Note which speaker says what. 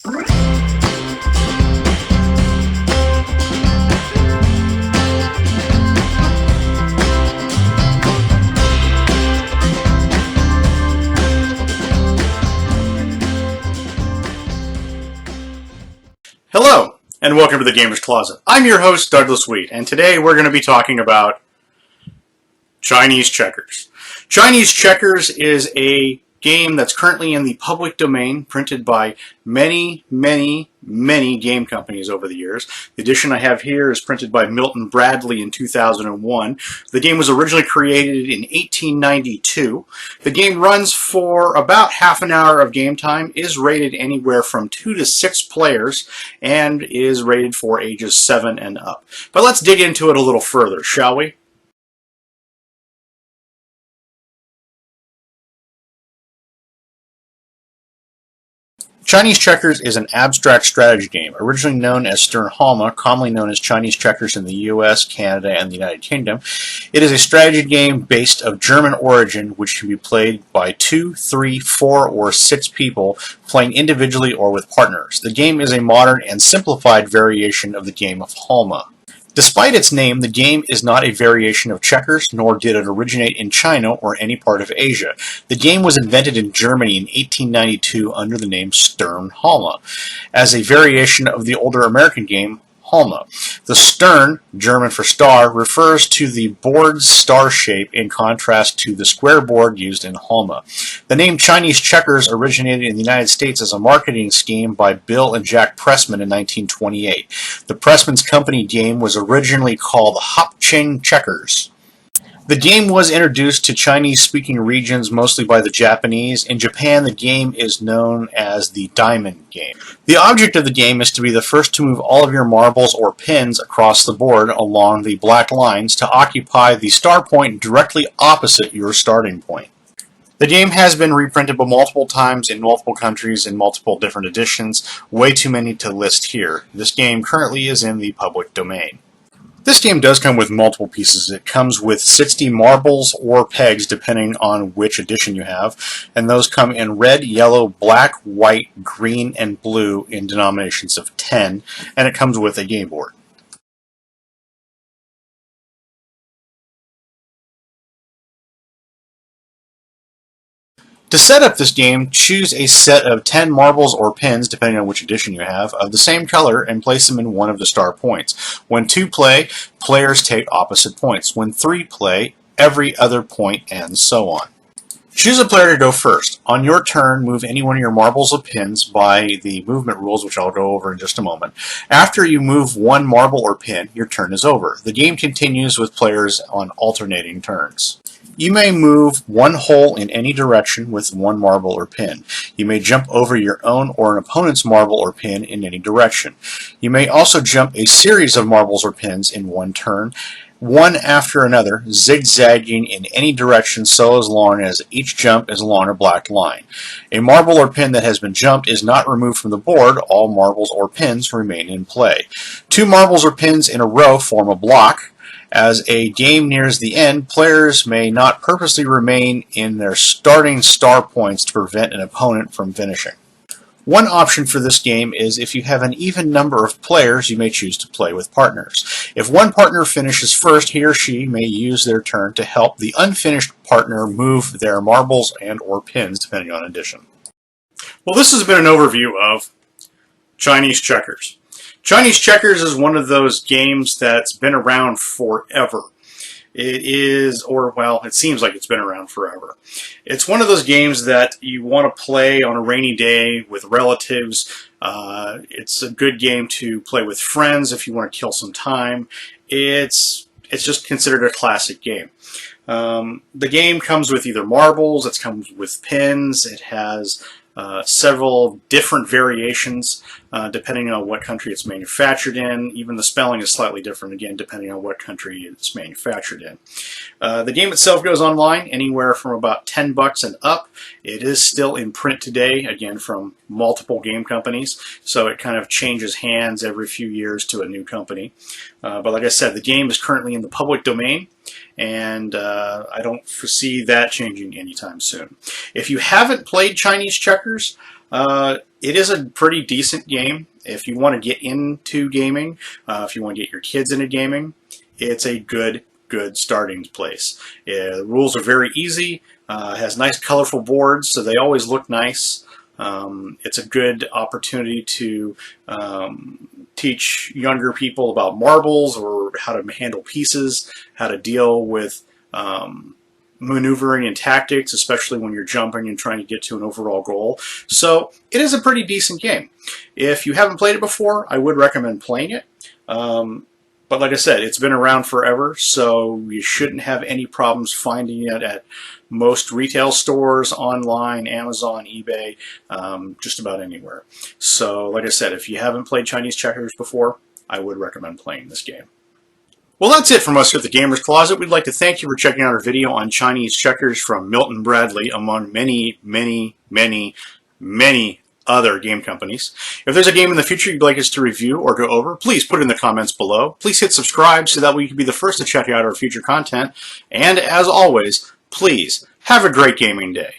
Speaker 1: Hello, and welcome to the Gamer's Closet. I'm your host, Douglas Wheat, and today we're going to be talking about Chinese checkers. Chinese checkers is a game that's currently in the public domain, printed by many game companies over the years. The edition I have here is printed by Milton Bradley in 2001. The game was originally created in 1892. The game runs for about half an hour of game time, is rated anywhere from 2 to 6 players, and is rated for ages 7 and up. But let's dig into it a little further, shall we? Chinese checkers is an abstract strategy game, originally known as Sternhalma, commonly known as Chinese checkers in the US, Canada, and the United Kingdom. It is a strategy game based of German origin, which can be played by 2, 3, 4, or 6 people, playing individually or with partners. The game is a modern and simplified variation of the game of Halma. Despite its name, the game is not a variation of checkers, nor did it originate in China or any part of Asia. The game was invented in Germany in 1892 under the name Sternhalma, as a variation of the older American game Halma. The Stern, German for star, refers to the board's star shape in contrast to the square board used in Halma. The name Chinese checkers originated in the United States as a marketing scheme by Bill and Jack Pressman in 1928. The Pressman's company game was originally called Hop Ching Checkers. The game was introduced to Chinese-speaking regions mostly by the Japanese. In Japan, the game is known as the diamond game. The object of the game is to be the first to move all of your marbles or pins across the board along the black lines to occupy the star point directly opposite your starting point. The game has been reprinted multiple times in multiple countries in multiple different editions, way too many to list here. This game currently is in the public domain. This game does come with multiple pieces. It comes with 60 marbles or pegs depending on which edition you have, and those come in red, yellow, black, white, green, and blue in denominations of 10, and it comes with a game board. To set up this game, choose a set of 10 marbles or pins, depending on which edition you have, of the same color and place them in one of the star points. When 2 play, players take opposite points. When 3 play, every other point, and so on. Choose a player to go first. On your turn, move any one of your marbles or pins by the movement rules, which I'll go over in just a moment. After you move one marble or pin, your turn is over. The game continues with players on alternating turns. You may move one hole in any direction with one marble or pin. You may jump over your own or an opponent's marble or pin in any direction. You may also jump a series of marbles or pins in one turn, one after another, zigzagging in any direction so as long as each jump is along a black line. A marble or pin that has been jumped is not removed from the board. All marbles or pins remain in play. 2 marbles or pins in a row form a block. As a game nears the end, players may not purposely remain in their starting star points to prevent an opponent from finishing. One option for this game is if you have an even number of players, you may choose to play with partners. If one partner finishes first, he or she may use their turn to help the unfinished partner move their marbles and or pins, depending on edition. Well, this has been an overview of Chinese checkers. Chinese checkers is one of those games that's been around forever. It is, or well, it seems like it's been around forever. It's one of those games that you want to play on a rainy day with relatives. It's a good game to play with friends if you want to kill some time. It's just considered a classic game. The game comes with either marbles, it comes with pins, it has several different variations depending on what country it's manufactured in. Even the spelling is slightly different, again, depending on what country it's manufactured in. The game itself goes online anywhere from about $10 and up. It is still in print today, again, from multiple game companies, so it kind of changes hands every few years to a new company. But like I said, the game is currently in the public domain, and I don't foresee that changing anytime soon. If you haven't played Chinese checkers, It is a pretty decent game. If you want to get into gaming, if you want to get your kids into gaming, it's a good starting place. The rules are very easy. It has nice colorful boards, so they always look nice. It's a good opportunity to teach younger people about marbles or how to handle pieces, how to deal with maneuvering and tactics, especially when you're jumping and trying to get to an overall goal. So it is a pretty decent game. If you haven't played it before, I would recommend playing it. But like I said, it's been around forever, so you shouldn't have any problems finding it at most retail stores, online, Amazon, eBay, just about anywhere. So like I said, if you haven't played Chinese checkers before, I would recommend playing this game. Well, that's it from us at the Gamer's Closet. We'd like to thank you for checking out our video on Chinese checkers from Milton Bradley, among many, many, many, many other game companies. If there's a game in the future you'd like us to review or go over, please put it in the comments below. Please hit subscribe so that way you can be the first to check out our future content. And as always, please have a great gaming day.